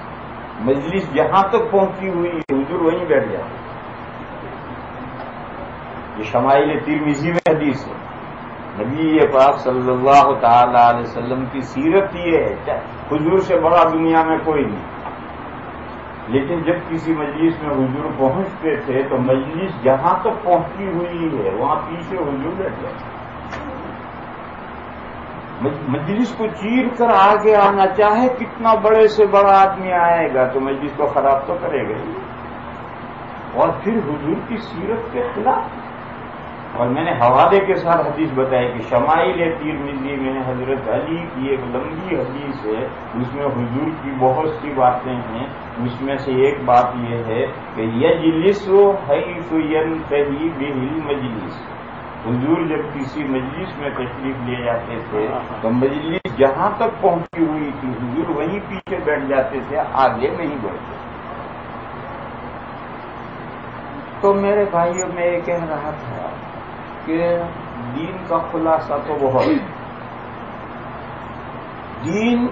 مجلس جہاں تک پہنچی ہوئی حضور وہیں بیٹھ جاتے. یہ شمائل ترمذی میں حدیث ہے. نبی پاک صلی اللہ تعالی علیہ وسلم کی سیرت یہ ہے، حضور سے بڑا دنیا میں کوئی نہیں. لیکن جب کسی مجلس میں حضور پہنچتے تھے تو مجلس جہاں تک پہنچی ہوئی ہے وہاں پیچھے حضور بیٹھ جاتے. مجلس کو چیر کر آگے آنا، چاہے کتنا بڑے سے بڑا آدمی آئے گا تو مجلس کو خراب تو کرے گا. اور پھر حضور کی سیرت کے خلاف. اور میں نے حوالے کے ساتھ حدیث بتائی کہ شمائل ترمذی میں حضرت علی کی ایک لمبی حدیث ہے، اس میں حضور کی بہت سی باتیں ہیں. اس میں سے ایک بات یہ ہے کہ یجلس حیث ینتہی بہ المجلس. حضور جب کسی مجلس میں تشریف لے جاتے تھے تو مجلس جہاں تک پہنچی ہوئی تھی حضور وہیں پیچھے بیٹھ جاتے تھے، آگے نہیں بڑھتے. تو میرے بھائیوں میں یہ کہہ رہا تھا کہ دین کا خلاصہ تو بہت. دین،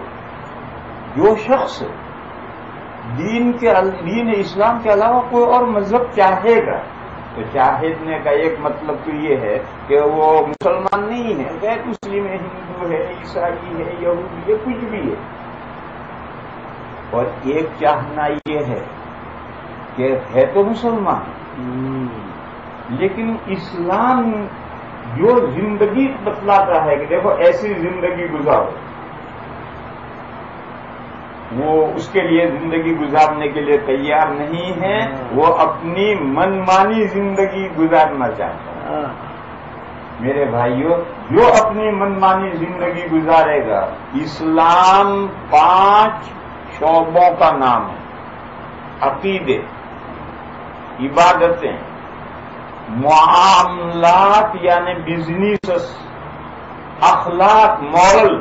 جو شخص دین اسلام کے علاوہ کوئی اور مذہب چاہے گا تو چاہنے کا ایک مطلب تو یہ ہے کہ وہ مسلمان نہیں ہے، غیر مسلم ہے، ہندو ہے، عیسائی ہے، یہودی ہے، کچھ بھی ہے. اور ایک چاہنا یہ ہے کہ ہے تو مسلمان لیکن اسلام جو زندگی بتلاتا ہے کہ دیکھو ایسی زندگی گزارو، وہ اس کے لیے زندگی گزارنے کے لیے تیار نہیں ہے، وہ اپنی من مانی زندگی گزارنا چاہتا ہے. میرے بھائیوں، جو اپنی من مانی زندگی گزارے گا، اسلام 5 شعبوں کا نام ہے: عقیدے، عبادتیں، معاملات یعنی بزنس، اخلاق مورل،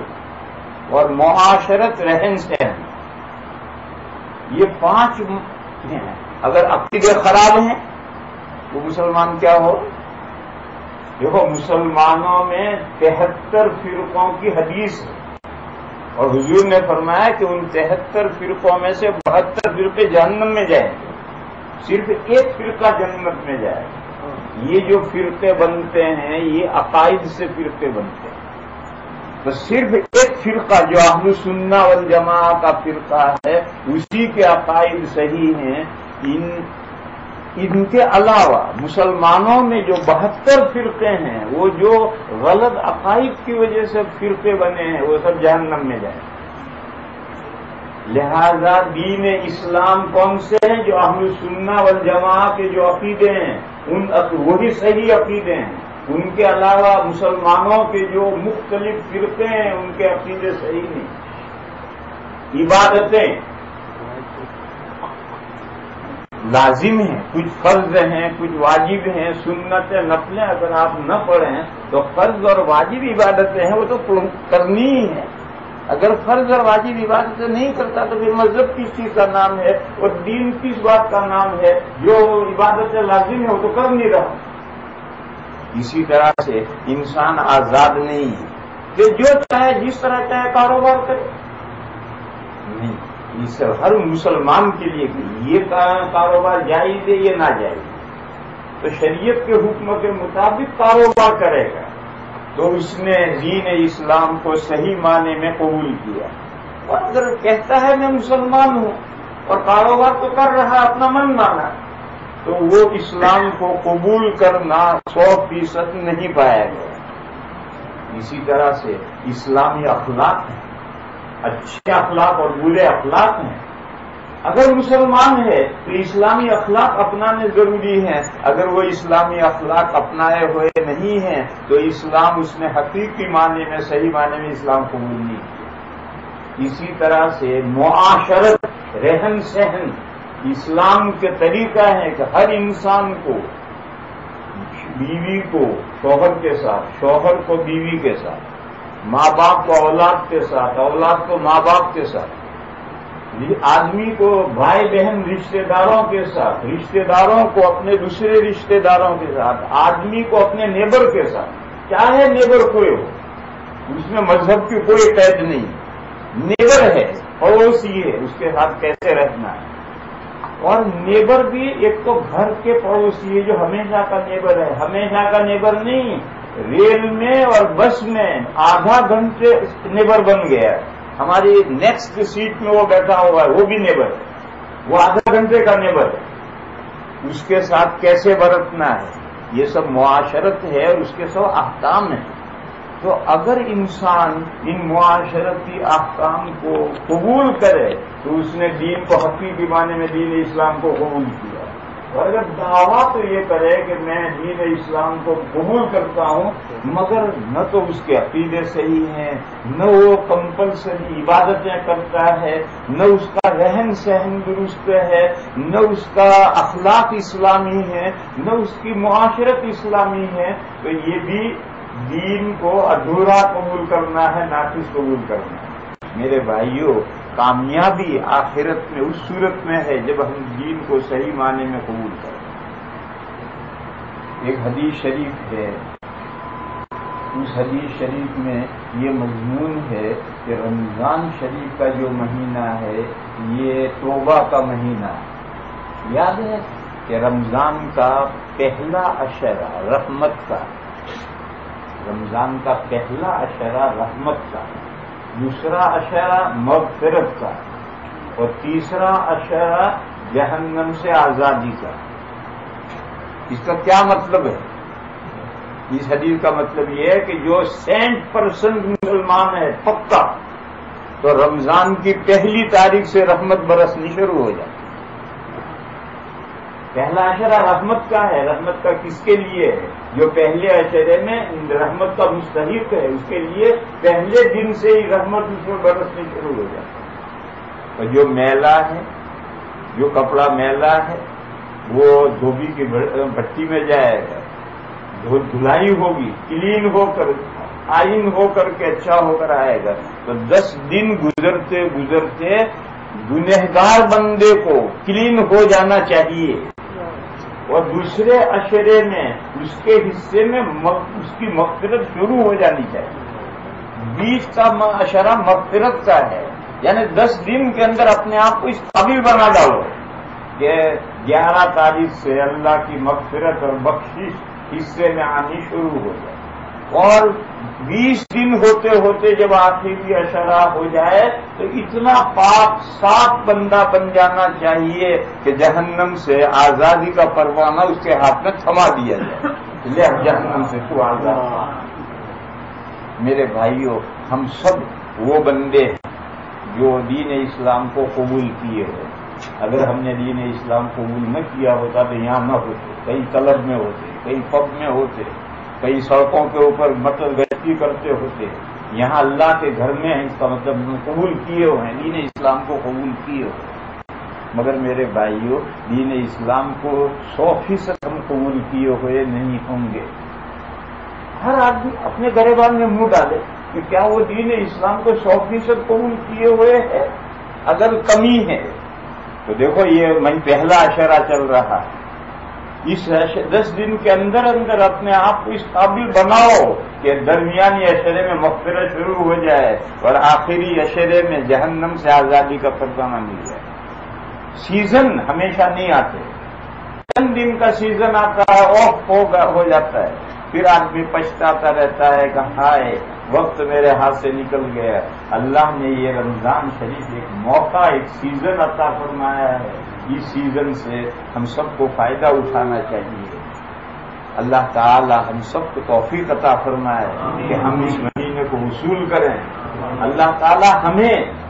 اور معاشرت رہن سہن. یہ 5 ہیں. اگر عقیدے خراب ہیں تو مسلمان کیا ہو؟ دیکھو مسلمانوں میں 73 فرقوں کی حدیث ہے. اور حضور نے فرمایا کہ ان 73 فرقوں میں سے 72 فرقے جہنم میں جائیں گے، صرف ایک فرقہ جنت میں جائے گا۔ یہ جو فرقے بنتے ہیں یہ عقائد سے فرقے بنتے ہیں، تو صرف ایک فرقہ جو اہل سنہ والجماعہ کا فرقہ ہے اسی کے عقائد صحیح ہیں۔ ان کے علاوہ مسلمانوں میں جو 72 فرقے ہیں وہ جو غلط عقائد کی وجہ سے فرقے بنے ہیں وہ سب جہنم میں جائیں۔ لہذا دین اسلام کون سے ہیں؟ جو اہل سنہ والجماعہ کے جو عقیدے ہیں وہی صحیح عقیدے ہیں۔ ان کے علاوہ مسلمانوں کے جو مختلف فرقے ہیں ان کے عقیدے صحیح نہیں۔ عبادتیں لازم ہیں، کچھ فرض ہیں، کچھ واجب ہیں، سنتیں نفلیں اگر آپ نہ پڑھیں تو فرض اور واجب عبادتیں ہیں وہ تو کرنی ہی ہے۔ اگر فرض اور واجب عبادتیں نہیں کرتا تو پھر مذہب کس چیز کا نام ہے اور دین کس بات کا نام ہے؟ جو عبادتیں لازم ہے وہ تو کر نہیں رہا۔ اسی طرح سے انسان آزاد نہیں ہے کہ جو چاہے جس طرح چاہے کاروبار کرے، نہیں، اس ہر مسلمان کے لیے کہ یہ کاروبار جائز ہے یہ ناجائز ہے، تو شریعت کے حکم کے مطابق کاروبار کرے گا تو اس نے دین اسلام کو صحیح معنی میں قبول کیا۔ اور اگر کہتا ہے میں مسلمان ہوں اور کاروبار تو کر رہا اپنا من مانا تو وہ اسلام کو قبول کرنا 100% نہیں پایا گیا۔ اسی طرح سے اسلامی اخلاق ہیں، اچھے اخلاق اور برے اخلاق ہیں۔ اگر مسلمان ہے تو اسلامی اخلاق اپنانے ضروری ہیں، اگر وہ اسلامی اخلاق اپنائے ہوئے نہیں ہیں تو اسلام اس نے حقیقی معنی میں صحیح معنی میں اسلام قبول نہیں کیا۔ اسی طرح سے معاشرت، رہن سہن، اسلام کے طریقہ ہے کہ ہر انسان کو، بیوی کو شوہر کے ساتھ، شوہر کو بیوی کے ساتھ، ماں باپ کو اولاد کے ساتھ، اولاد کو ماں باپ کے ساتھ، آدمی کو بھائی بہن رشتہ داروں کے ساتھ، رشتہ داروں کو اپنے دوسرے رشتہ داروں کے ساتھ، آدمی کو اپنے نیبر کے ساتھ، چاہے نیبر کوئی ہو، اس میں مذہب کی کوئی قید نہیں، نیبر ہے، پڑوسی ہے، اس کے ساتھ کیسے رہنا ہے۔ اور نیبر بھی ایک تو گھر کے پڑوسی ہے جو ہمیشہ کا نیبر ہے، ہمیشہ کا نیبر نہیں، ریل میں اور بس میں آدھا گھنٹے نیبر بن گیا ہے، ہماری نیکسٹ سیٹ میں وہ بیٹھا ہوا ہے وہ بھی نیبر ہے، وہ آدھا گھنٹے کا نیبر ہے، اس کے ساتھ کیسے برتنا ہے، یہ سب معاشرت ہے اور اس کے سب احکام ہیں۔ تو اگر انسان ان معاشرتی احکام کو قبول کرے تو اس نے دین کو حقیقی معنی میں دین اسلام کو قبول کیا۔ اور اگر دعویٰ تو یہ کرے کہ میں دین اسلام کو قبول کرتا ہوں مگر نہ تو اس کے عقیدے صحیح ہیں، نہ وہ کمپلسری عبادتیں کرتا ہے، نہ اس کا رہن سہن درست ہے، نہ اس کا اخلاق اسلامی ہے، نہ اس کی معاشرت اسلامی ہے، تو یہ بھی دین کو ادھورا قبول کرنا ہے، ناقص قبول کرنا ہے۔ میرے بھائیوں، کامیابی آخرت میں اس صورت میں ہے جب ہم دین کو صحیح معنی میں قبول کریں۔ ایک حدیث شریف ہے، اس حدیث شریف میں یہ مضمون ہے کہ رمضان شریف کا جو مہینہ ہے یہ توبہ کا مہینہ ہے۔ یاد ہے کہ رمضان کا پہلا عشرہ رحمت کا، رمضان کا پہلا عشرہ رحمت کا، دوسرا عشرہ مغفرت کا اور تیسرا عشرہ جہنم سے آزادی کا۔ اس کا کیا مطلب ہے؟ اس حدیث کا مطلب یہ ہے کہ جو 100% مسلمان ہے پکا تو رمضان کی پہلی تاریخ سے رحمت برسنی شروع ہو جاتی۔ پہلا عشرہ رحمت کا ہے، رحمت کا کس کے لیے ہے؟ جو پہلے عشرے میں رحمت کا مستحق ہے اس کے لیے پہلے دن سے ہی رحمت اس میں برسنی شروع ہو جاتی ہے۔ اور جو میلا ہے، جو کپڑا میلا ہے وہ دھوبی کی بھٹی میں جائے گا، دھلائی ہوگی، کلین ہو کر آئین ہو کر کے اچھا ہو کر آئے گا۔ تو 10 دن گزرتے گزرتے گنہگار بندے کو کلین ہو جانا چاہیے اور دوسرے عشرے میں اس کے حصے میں اس کی مغفرت شروع ہو جانی چاہیے۔ 20 کا معاشرہ مغفرت کا ہے، یعنی 10 دن کے اندر اپنے آپ کو اس قابل بنا ڈالو کہ 11 تاریخ سے اللہ کی مغفرت اور بخشش حصے میں آنی شروع ہو جائے، اور 20 دن ہوتے ہوتے جب آخری عشرہ ہو جائے تو اتنا پاک صاف بندہ بن جانا چاہیے کہ جہنم سے آزادی کا پروانہ اس کے ہاتھ میں تھما دیا جائے، لے جہنم سے تو آزاد۔ میرے بھائیوں، ہم سب وہ بندے جو دین اسلام کو قبول کیے ہوئے، اگر ہم نے دین اسلام قبول نہ کیا ہوتا تو یہاں نہ ہوتے، کئی کلب میں ہوتے، کئی پب میں ہوتے، کئی سڑکوں کے اوپر مٹر گشتی کرتے ہوتے، یہاں اللہ کے گھر میں ہیں، اس کا مطلب ہم قبول کیے ہوئے ہیں، دین اسلام کو قبول کیے ہوئے۔ مگر میرے بھائیوں، دین اسلام کو 100% ہم قبول کیے ہوئے نہیں ہوں گے۔ ہر آدمی اپنے گریبان میں منہ ڈالے کہ کیا وہ دین اسلام کو 100% قبول کیے ہوئے ہے؟ اگر کمی ہے تو دیکھو یہ پہلا عشرہ چل رہا ہے، اس 10 دن کے اندر اندر اپنے آپ کو اس قابل بناؤ کہ درمیانی عشرے میں مغفرت شروع ہو جائے اور آخری عشرے میں جہنم سے آزادی کا پروانہ مل جائے۔ سیزن ہمیشہ نہیں آتے، چند دن کا سیزن آتا ہے، آف ہو جاتا ہے، پھر آدمی پچھتاتا رہتا ہے کہ ہائے وقت میرے ہاتھ سے نکل گیا۔ اللہ نے یہ رمضان شریف ایک موقع، ایک سیزن عطا فرمایا ہے، اس سیزن سے ہم سب کو فائدہ اٹھانا چاہیے۔ اللہ تعالی ہم سب کو توفیق عطا فرمائے کہ ہم اس مہینے کو وصول کریں۔ اللہ تعالی ہمیں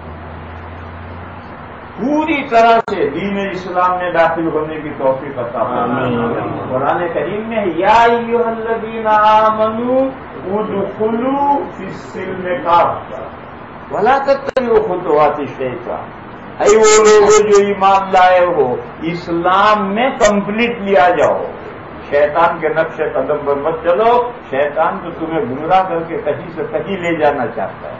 پوری طرح سے دین اسلام میں داخل ہونے کی توفیق عطا فرمائے۔ قرآن کریم میں یا ایھا الذین آمنوا ادخلوا فی السلم کافۃ ولا تتبعوا خطوات الشیطان، اے وہ لوگ جو ایمان لائے ہو اسلام میں کمپلیٹلی آ جاؤ، شیطان کے نقش قدم پر مت چلو۔ شیطان تو تمہیں گمراہ کر کے کہیں سے کہیں لے جانا چاہتا ہے،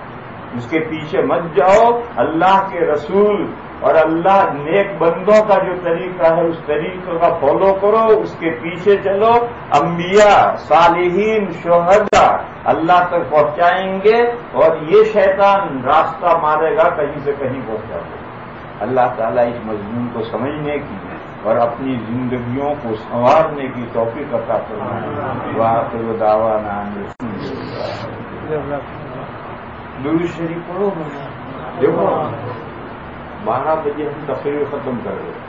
اس کے پیچھے مت جاؤ۔ اللہ کے رسول اور اللہ نیک بندوں کا جو طریقہ ہے اس طریقے کا فالو کرو، اس کے پیچھے چلو۔ انبیاء، صالحین، شہداء اللہ تک پہنچائیں گے اور یہ شیطان راستہ مارے گا، کہیں سے کہیں پہنچا دے۔ اللہ تعالیٰ اس مضمون کو سمجھنے کی اور اپنی زندگیوں کو سنوارنے کی توفیق عطا فرمائے۔ وآخر دعوانا درود شریف پڑھو۔ دیکھو 12 بجے ہم تقریر ختم کر رہے ہیں،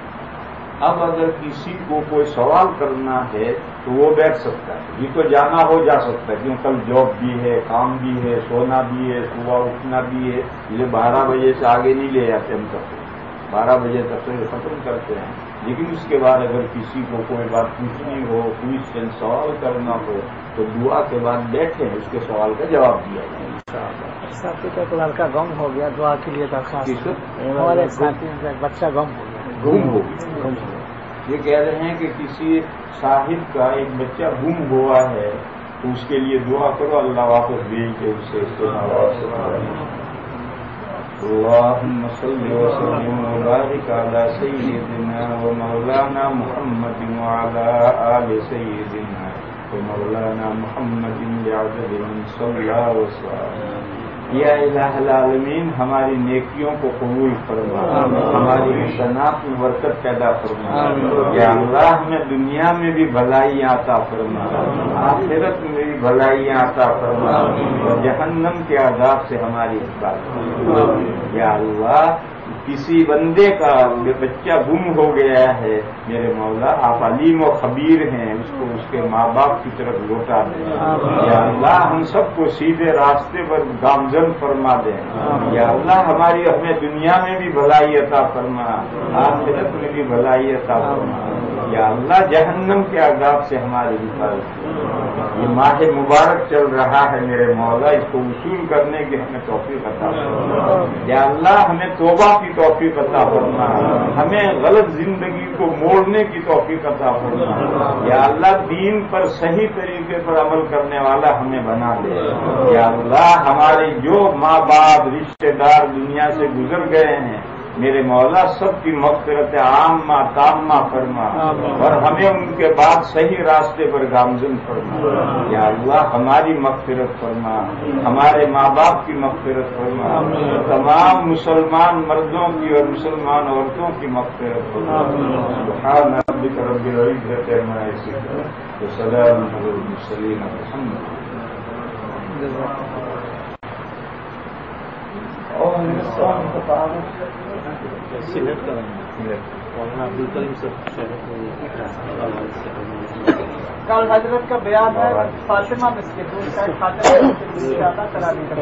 اب اگر کسی کو کوئی سوال کرنا ہے تو وہ بیٹھ سکتا ہے، یہ تو جانا ہو جا سکتا ہے کیوں کل جاب بھی ہے، کام بھی ہے، سونا بھی ہے، صبح اٹھنا بھی ہے، یہ 12 بجے سے آگے نہیں لے جاتے ہم تقریر، 12 بجے تقریر ختم کرتے ہیں۔ لیکن اس کے بعد اگر کسی کو کوئی بات پوچھنی ہو، کوئی سوال کرنا ہو تو دعا کے بعد بیٹھے اس کے سوال کا جواب دیا جائے۔ ساتھی کا ایک لڑکا گم ہو گیا، دعا کے لیے درخواست۔ ہمارے ساتھی کا ایک بچہ گم ہو گیا۔ یہ کہہ رہے ہیں کہ کسی صاحب کا ایک بچہ گم ہوا ہے تو اس کے لیے دعا کرو، اللہ واپس بھیج کے اسے اللہم صل وسلم وبارک علی سیدنا و مولانا محمد وعلی آل سیدنا و مولانا محمد بعدد من صلی وسلم۔ یا الہ العالمین ہماری نیکیوں کو قبول فرما، ہماری حسنات میں برکت پیدا فرما۔ یا اللہ ہمیں دنیا میں بھی بھلائیاں عطا فرما، آخرت میں بھی بھلائیاں عطا فرما، اور جہنم کے عذاب سے ہماری حفاظت۔ یا اللہ کسی بندے کا بچہ گم ہو گیا ہے، میرے مولا آپ علیم و خبیر ہیں، اس کو اس کے ماں باپ کی طرف لوٹا دیں۔ یا اللہ ہم سب کو سیدھے راستے پر گامزن فرما دیں۔ یا اللہ ہمیں دنیا میں بھی بھلائی عطا فرما، آخرت میں بھی بھلائی عطا فرما۔ یا اللہ جہنم کے عذاب سے ہماری حفاظت۔ یہ ماہ مبارک چل رہا ہے میرے مولا، اس کو وصول کرنے کی ہمیں توفیق عطا فرما۔ یا اللہ ہمیں توبہ کی توفیق عطا فرما، ہمیں غلط زندگی کو موڑنے کی توفیق عطا فرما۔ یا اللہ دین پر صحیح طریقے پر عمل کرنے والا ہمیں بنا دے۔ یا اللہ ہمارے جو ماں باپ رشتے دار دنیا سے گزر گئے ہیں میرے مولا سب کی مغفرت عامہ تامہ فرما اور ہمیں ان کے بعد صحیح راستے پر گامزن فرما. یا اللہ ہماری مغفرت فرما, ہمارے ماں باپ کی مغفرت فرما, تمام مسلمان مردوں کی اور مسلمان عورتوں کی مغفرت فرما. سبحان ربک رب العزت عما یصفون وسلام علی المرسلین والحمد للہ. اور ہندوستان کو تعارف سلیکٹ کریں گے عبد الکریم سے. کل حضرت کا بیان ہے فاطمہ مسجد خاتمہ کرانے کا